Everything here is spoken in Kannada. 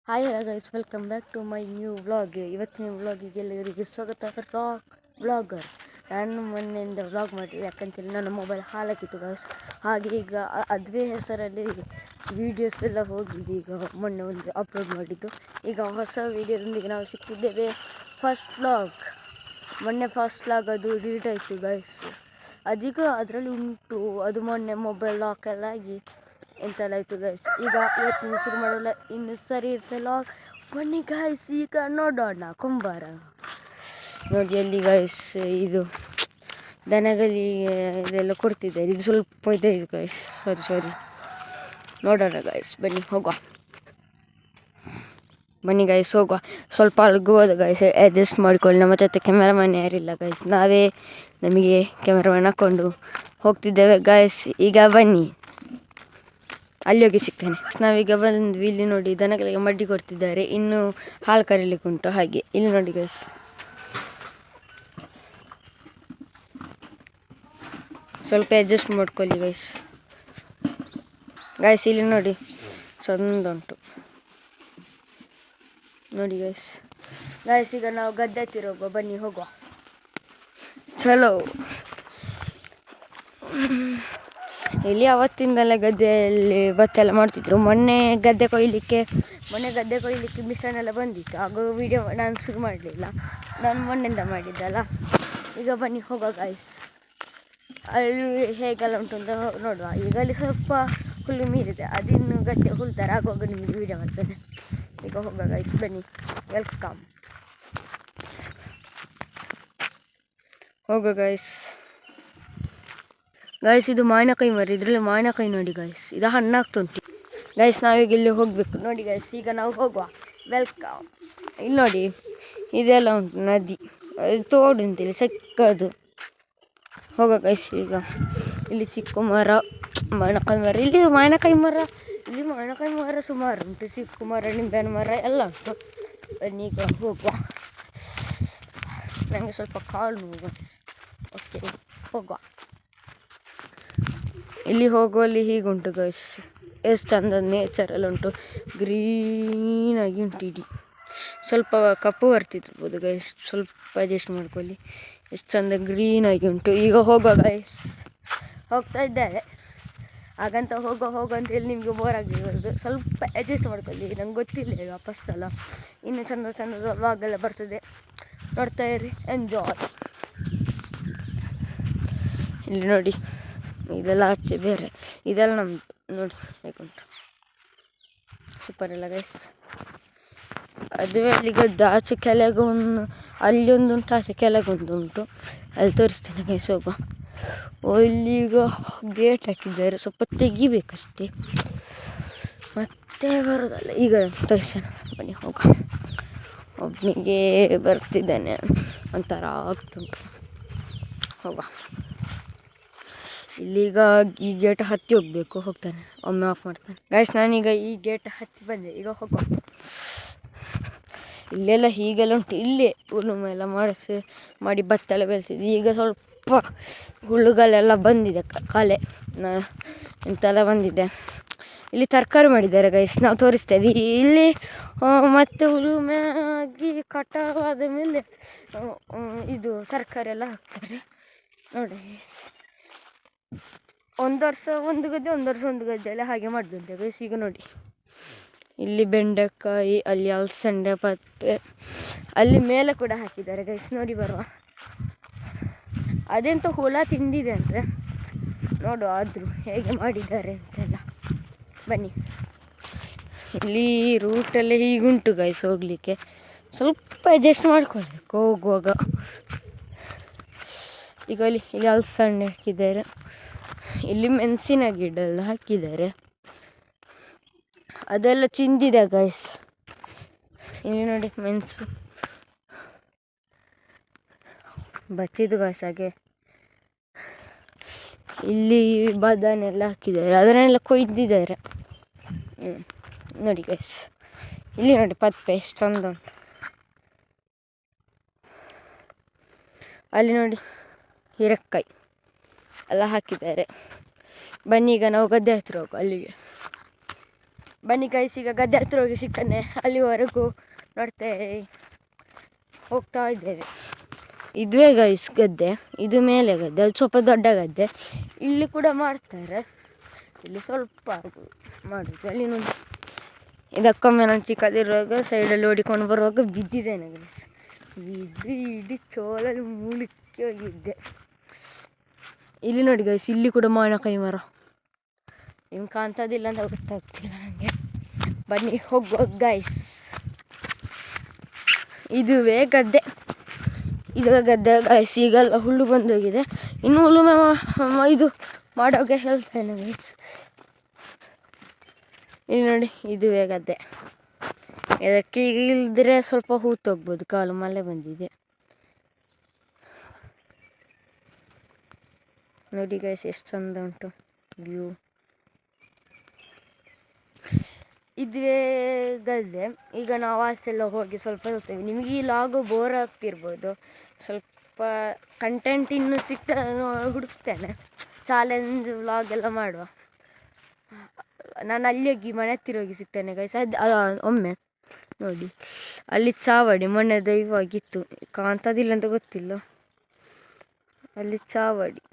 Hi guys, welcome back to my new vlog. ಇವತ್ತಿನ ವ್ಲಾಗಿಗೆ ಎಲ್ಲರಿಗೆ ಸ್ವಾಗತ. ವ್ಲಾಗರ್ ನಾನು ಮೊನ್ನೆಯಿಂದ ವ್ಲಾಗ್ ಮಾಡಿದೆ, ಯಾಕಂತೇಳಿ ನನ್ನ ಮೊಬೈಲ್ ಹಾಳಾಗಿತ್ತು ಗೈಸ್. ಹಾಗೆ ಈಗ ಅದುವೇ ಹೆಸರಲ್ಲಿ ವೀಡಿಯೋಸ್ ಎಲ್ಲ ಹೋಗಿದೆ. ಈಗ ಮೊನ್ನೆ ಒಂದು ಅಪ್ಲೋಡ್ ಮಾಡಿದ್ದು, ಈಗ ಹೊಸ ವೀಡಿಯೋದೊಂದಿಗೆ ನಾವು ಸಿಕ್ಕಿದ್ದೇವೆ. ಮೊನ್ನೆ ಫಸ್ಟ್ ವ್ಲಾಗ್ ಅದು ಡಿಲೀಟ್ ಆಯಿತು ಗೈಸ್. ಅದೀಗ ಅದರಲ್ಲಿ ಉಂಟು, ಅದು ಮೊನ್ನೆ ಮೊಬೈಲ್ ಲಾಕ್ ಎಲ್ಲ ಆಗಿ ಎಂತೆಲ್ಲ ಆಯಿತು ಗೈಸ್. ಈಗ ಇವತ್ತಿನ ಶುರು ಮಾಡೋಲ್ಲ, ಇನ್ನು ಸರಿ ಇರ್ತಲ್ಲ. ಬನ್ನಿ ಗೈಸ್, ಈಗ ನೋಡೋಣ ಕುಂಬಾರ. ನೋಡಿ ಅಲ್ಲಿ ಗೈಸ್, ಇದು ದನಗಳಿಗೆ ಇದೆಲ್ಲ ಕೊಡ್ತಿದ್ದಾರೆ. ಇದು ಸ್ವಲ್ಪ ಇದೆ ಗೈಸ್, ಸಾರಿ ನೋಡೋಣ ಗೈಸ್. ಬನ್ನಿ ಗೈಸ್ ಹೋಗುವ. ಸ್ವಲ್ಪ ಅಲ್ಗೋದು ಗೈಸ್, ಅಡ್ಜಸ್ಟ್ ಮಾಡ್ಕೊಳ್ಳಿ. ನಮ್ಮ ಜೊತೆ ಕ್ಯಾಮೆರಾಮನ್ ಯಾರಿಲ್ಲ ಗೈಸ್, ನಮಗೆ ಕ್ಯಾಮೆರಾಮನ್ ಹಾಕ್ಕೊಂಡು ಹೋಗ್ತಿದ್ದೇವೆ ಗೈಸ್. ಈಗ ಬನ್ನಿ, ಅಲ್ಲಿ ಹೋಗಿ ಸಿಗ್ತೇನೆ. ನಾವೀಗ ಬಂದ್ವಿ. ಇಲ್ಲಿ ನೋಡಿ, ದನಗಳಿಗೆ ಮಡ್ಡಿ ಕೊಡ್ತಿದ್ದಾರೆ, ಇನ್ನು ಹಾಲು ಕರೀಲಿಕ್ಕೆ ಉಂಟು. ಹಾಗೆ ಇಲ್ಲಿ ನೋಡಿ ಗೈಸ್, ಸ್ವಲ್ಪ ಅಡ್ಜಸ್ಟ್ ಮಾಡ್ಕೊಳ್ಳಿ ಗೈಸ್. ಇಲ್ಲಿ ನೋಡಿ, ಚಂದ ಉಂಟು ನೋಡಿ ಗೈಸ್. ಈಗ ನಾವು ಗದ್ದೆ ಹತ್ತಿರ ಹೋಗುವ, ಬನ್ನಿ ಹೋಗುವ. ಚಲೋ. ಇಲ್ಲಿ ಅವತ್ತಿಂದಲೇ ಗದ್ದೆಯಲ್ಲಿ ಭತ್ತ ಎಲ್ಲ ಮಾಡ್ತಿದ್ರು. ಮೊನ್ನೆ ಗದ್ದೆ ಕೊಯ್ಲಿಕ್ಕೆ ಮಿಷನ್ ಎಲ್ಲ ಬಂದಿತ್ತು. ಆಗ ವಿಡಿಯೋ ನಾನು ಶುರು ಮಾಡಲಿಲ್ಲ, ನಾನು ಮೊನ್ನೆಯಿಂದ ಮಾಡಿದ್ದಲ್ಲ. ಈಗ ಬನ್ನಿ ಹೋಗೋ ಗೈಸ್. ಅಲ್ಲಿ ಹೇಗೆಲ್ಲ ಉಂಟು ಅಂತ ನೋಡುವ. ಈಗ ಅಲ್ಲಿ ಸ್ವಲ್ಪ ಹುಲ್ಲು ಮೀರಿದೆ, ಅದಿನ್ನು ಗದ್ದೆ ಹುಲ್ತಾರೆ, ಆಗುವಾಗ ನಿಮಗೆ ವೀಡಿಯೋ ಮಾಡ್ತೇನೆ. ಈಗ ಹೋಗೋ ಗೈಸ್, ಬನ್ನಿ. ವೆಲ್ಕಮ್. ಹೋಗೋ ಗೈಸ್. ಇದು ಮಾವಿನಕಾಯಿ ಮರ, ಇದರಲ್ಲಿ ಮಾವಿನಕಾಯಿ ನೋಡಿ ಗೈಸ್, ಇದು ಹಣ್ಣಾಗ್ತುಂಟು ಗೈಸ್. ನಾವೀಗ ಇಲ್ಲಿ ಹೋಗಬೇಕು ನೋಡಿ ಗೈಸ್. ಈಗ ನಾವು ಹೋಗುವ. ವೆಲ್ಕಮ್. ಇಲ್ಲಿ ನೋಡಿ, ಇದೆಲ್ಲ ಉಂಟು ನದಿ, ಅದು ತೋಡು ಉಂಟಿಲ್ಲ, ಚಿಕ್ಕದು. ಹೋಗೋ ಗೈಸ್. ಈಗ ಇಲ್ಲಿ ಚಿಕ್ಕ ಮರ, ಮಾವಿನಕಾಯಿ ಮರ, ಇಲ್ಲಿ ಮಾವಿನಕಾಯಿ ಮರ ಸುಮಾರು ಉಂಟು. ಚಿಕ್ಕ ಮರ, ನಿಂಬೆಹಣ್ಣು ಮರ ಎಲ್ಲ ಉಂಟು. ಬನ್ನಿ ಈಗ ಹೋಗುವ. ನನಗೆ ಸ್ವಲ್ಪ ಕಾಲು ನೋವು. ಓಕೆ, ಹೋಗುವ. ಇಲ್ಲಿ ಹೋಗುವಲ್ಲಿ ಹೀಗುಂಟು ಗೈಸ್, ಎಷ್ಟು ಚಂದ ನೇಚರ್ ಎಲ್ಲ ಉಂಟು, ಗ್ರೀನಾಗಿ ಉಂಟು ಇಡೀ. ಸ್ವಲ್ಪ ಕಪ್ಪು ಬರ್ತಿರ್ಬೋದು ಗೈಸ್, ಸ್ವಲ್ಪ ಅಡ್ಜಸ್ಟ್ ಮಾಡ್ಕೊಳ್ಳಿ. ಎಷ್ಟು ಚಂದ ಗ್ರೀನಾಗಿ ಉಂಟು. ಈಗ ಹೋಗೋ ಗೈಸ್, ಹೋಗ್ತಾ ಇದ್ದಾರೆ. ಹಾಗಂತ ಹೋಗೋ ಅಂತೇಳಿ ನಿಮಗೆ ಬೋರ್ ಆಗಿರ್ಬೋದು, ಸ್ವಲ್ಪ ಅಡ್ಜಸ್ಟ್ ಮಾಡ್ಕೊಳ್ಳಿ. ನಂಗೆ ಗೊತ್ತಿಲ್ಲ ಈಗ ಫಸ್ಟ್ ಅಲ್ಲ, ಇನ್ನು ಚಂದ ವ್ಲಾಗೆಲ್ಲ ಬರ್ತದೆ, ನೋಡ್ತಾ ಇರಿ, ಎಂಜಾಯ್. ಇಲ್ಲಿ ನೋಡಿ, ಇದೆಲ್ಲ ಆಚೆ ಬೇರೆ, ಇದೆಲ್ಲ ನಮ್ಮದು ನೋಡಿ ಹೇಗುಂಟು, ಸೂಪರ್ ಎಲ್ಲ ಗೈಸ್. ಅದುವೇ ಅಲ್ಲಿ ಗದ್ದೆ ಆಚೆ ಕೆಳಗೊಂದು, ಅಲ್ಲಿ ಒಂದು ಉಂಟು, ಆಚೆ ಕೆಳಗೊಂದು ಉಂಟು, ಅಲ್ಲಿ ತೋರಿಸ್ತೇನೆ ಗೈಸ್. ಹೋಗುವ. ಇಲ್ಲಿಗ ಗೇಟ್ ಹಾಕಿದ್ದಾರೆ, ಸ್ವಲ್ಪ ತೆಗಿಬೇಕಷ್ಟೇ, ಮತ್ತೆ ಬರೋದಲ್ಲ. ಈಗ ತೋರಿಸ್ತೇನೆ, ಬನ್ನಿ ಹೋಗುವ. ಒಬ್ಬನಿಗೆ ಬರ್ತಿದ್ದಾನೆ, ಒಂಥರ ಆಗ್ತುಂಟು. ಹೋಗುವ. ಇಲ್ಲೀಗ ಈ ಗೇಟ್ ಹತ್ತಿ ಹೋಗಬೇಕು, ಹೋಗ್ತಾನೆ, ಒಮ್ಮೆ ಆಫ್ ಮಾಡ್ತಾನೆ ಗೈಸ್. ನಾನೀಗ ಈ ಗೇಟ್ ಹತ್ತಿ ಬಂದೆ, ಈಗ ಹೋಗುವ. ಇಲ್ಲೆಲ್ಲ ಹೀಗೆಲ್ಲ ಉಂಟು, ಇಲ್ಲೇ ಉಳುಮೆ ಎಲ್ಲ ಮಾಡಿ ಭತ್ತ ಎಲ್ಲ ಬೆಳೆಸಿದ್ವಿ. ಈಗ ಸ್ವಲ್ಪ ಹುಳುಗಳೆಲ್ಲ ಬಂದಿದೆ, ಕಲೆ ಎಂತೆಲ್ಲ ಬಂದಿದೆ. ಇಲ್ಲಿ ತರಕಾರಿ ಮಾಡಿದ್ದಾರೆ ಗೈಸ್, ನಾವು ತೋರಿಸ್ತೇವೆ. ಇಲ್ಲಿ ಮತ್ತೆ ಉಳುಮೆ ಆಗಿ ಕಟಾವಾದ ಮೇಲೆ ಇದು ತರಕಾರಿ ಎಲ್ಲ ಹಾಕ್ತಾರೆ ನೋಡಿ. ಒಂದು ವರ್ಷ ಒಂದು ಗದ್ದೆ, ಒಂದು ಗದ್ದೆ ಎಲ್ಲ ಹಾಗೆ ಮಾಡಿದಂತೆ ಗೈಸ್. ಈಗ ನೋಡಿ, ಇಲ್ಲಿ ಬೆಂಡೆಕಾಯಿ, ಅಲ್ಲಿ ಅಲಸಂಡೆ, ಪತ್ತೆ, ಅಲ್ಲಿ ಮೇಲೆ ಕೂಡ ಹಾಕಿದ್ದಾರೆ ಗೈಸ್. ನೋಡಿ ಬರುವ. ಅದೆಂತ ಹುಳ ತಿಂದಿದೆ ಅಂದರೆ ನೋಡು, ಆದರೂ ಹೇಗೆ ಮಾಡಿದ್ದಾರೆ ಅಂತೆಲ್ಲ. ಬನ್ನಿ. ಇಲ್ಲಿ ರೂಟಲ್ಲಿ ಹೀಗುಂಟು ಗೈಸ್, ಹೋಗಲಿಕ್ಕೆ ಸ್ವಲ್ಪ ಅಡ್ಜಸ್ಟ್ ಮಾಡ್ಕೊಳ್ಬೇಕು ಹೋಗುವಾಗ. ಈಗ ಇಲ್ಲಿ ಅಲಸಂಡೆ ಹಾಕಿದ್ದಾರೆ, ಇಲ್ಲಿ ಮೆಣಸಿನ ಗಿಡ ಎಲ್ಲ ಹಾಕಿದ್ದಾರೆ, ಅದೆಲ್ಲ ಚಿಂದಿದೆ ಗೈಸ್. ಇಲ್ಲಿ ನೋಡಿ, ಮೆಣಸು ಬತ್ತಿದ್ದು ಗೈಸ್. ಹಾಗೆ ಇಲ್ಲಿ ಬದನೆ ಎಲ್ಲ ಹಾಕಿದ್ದಾರೆ, ಅದನ್ನೆಲ್ಲ ಕೊಯ್ದಿದ್ದಾರೆ. ನೋಡಿ ಗೈಸ್, ಇಲ್ಲಿ ನೋಡಿ ಪತ್ತೆ ಎಷ್ಟು ಚಂದ ಉಂಟು. ಅಲ್ಲಿ ನೋಡಿ ಹೀರೆಕಾಯಿ ಎಲ್ಲ ಹಾಕಿದ್ದಾರೆ. ಬನ್ನಿ ಈಗ ನಾವು ಗದ್ದೆ ಹತ್ತಿರ ಹೋಗುವ. ಅಲ್ಲಿಗೆ ಬನ್ನಿ ಗೈಸ್, ಈಗ ಗದ್ದೆ ಹತ್ರ ಹೋಗಿ ಸಿಗ್ತಾನೆ. ಅಲ್ಲಿವರೆಗೂ ನೋಡ್ತೇ ಹೋಗ್ತಾ ಇದ್ದೇವೆ. ಇದುವೇ ಗೈಸ್ ಗದ್ದೆ, ಇದು ಮೇಲೆ ಗದ್ದೆ, ಅದು ಸ್ವಲ್ಪ ದೊಡ್ಡ ಗದ್ದೆ. ಇಲ್ಲಿ ಕೂಡ ಮಾಡ್ತಾರೆ, ಇಲ್ಲಿ ಸ್ವಲ್ಪ ಮಾಡೋದು. ಅಲ್ಲಿ ನೋಡಿ, ಇದಕ್ಕೊಮ್ಮೆ ನಾನು ಚಿಕ್ಕದಿರುವಾಗ ಸೈಡಲ್ಲಿ ಓಡಿಕೊಂಡು ಬರುವಾಗ ಬಿದ್ದಿದ್ದೇನೆ ಗೈಸ್. ಬಿದ್ದು ಇಡೀ ಚೋಲಲ್ಲಿ ಮೂಲಿಕ್ಕೆ ಹೋಗಿದ್ದೆ. ಇಲ್ಲಿ ನೋಡಿ ಗೈಸ್, ಇಲ್ಲಿ ಕೂಡ ಮಾವಿನಕಾಯಿ ಮರ. ನಿಮ್ಗೆ ಕಾಣ್ತದಿಲ್ಲ ಅಂತ ಗೊತ್ತಾಗ್ತಿಲ್ಲ ನನಗೆ. ಬನ್ನಿ ಹೋಗುವ ಗೈಸ್. ಇದುವೇ ಗದ್ದೆ ಗೈಸ್. ಈಗೆಲ್ಲ ಹುಲ್ಲು ಬಂದೋಗಿದೆ, ಇನ್ನು ಹುಲ್ಲು ಇದು ಮಾಡೋಕೆ ಹೇಳ್ತೇನೆ ಗೈಸ್. ಇಲ್ಲಿ ನೋಡಿ, ಇದುವೇ ಗದ್ದೆ. ಇದಕ್ಕೆ ಈಗ ಇಲ್ದಿದ್ರೆ ಸ್ವಲ್ಪ ಹೂತೋಗ್ಬೋದು, ಕಾಲು ಮಳೆ ಬಂದಿದೆ ನೋಡಿ ಗೈಸ್, ಎಷ್ಟು ಚಂದ ಉಂಟು ವ್ಯೂ. ಇದುವೇ ಗದ್ದೆ. ಈಗ ನಾವು ಆಚೆಲ್ಲ ಹೋಗಿ ಸ್ವಲ್ಪ ಹೋಗ್ತೇವೆ. ನಿಮಗೆ ಈ ಲಾಗು ಬೋರ್ ಆಗ್ತಿರ್ಬೋದು, ಸ್ವಲ್ಪ ಕಂಟೆಂಟ್ ಇನ್ನೂ ಹುಡುಕ್ತೇನೆ. ಚಾಲೆಂಜ್ ವ್ಲಾಗ್ ಎಲ್ಲ ಮಾಡುವ. ನಾನು ಅಲ್ಲಿ ಹೋಗಿ ಮನೆ ಹತ್ತಿರ ಹೋಗಿ ಸಿಗ್ತೇನೆ ಗೈಸ್. ಅದು ಒಮ್ಮೆ ನೋಡಿ, ಅಲ್ಲಿ ಚಾವಡಿ ಮೊನ್ನೆ ದೈವವಾಗಿತ್ತು, ಕಾಣ್ತದಿಲ್ಲ ಅಂತ ಗೊತ್ತಿಲ್ಲ. ಅಲ್ಲಿ ಚಾವಡಿ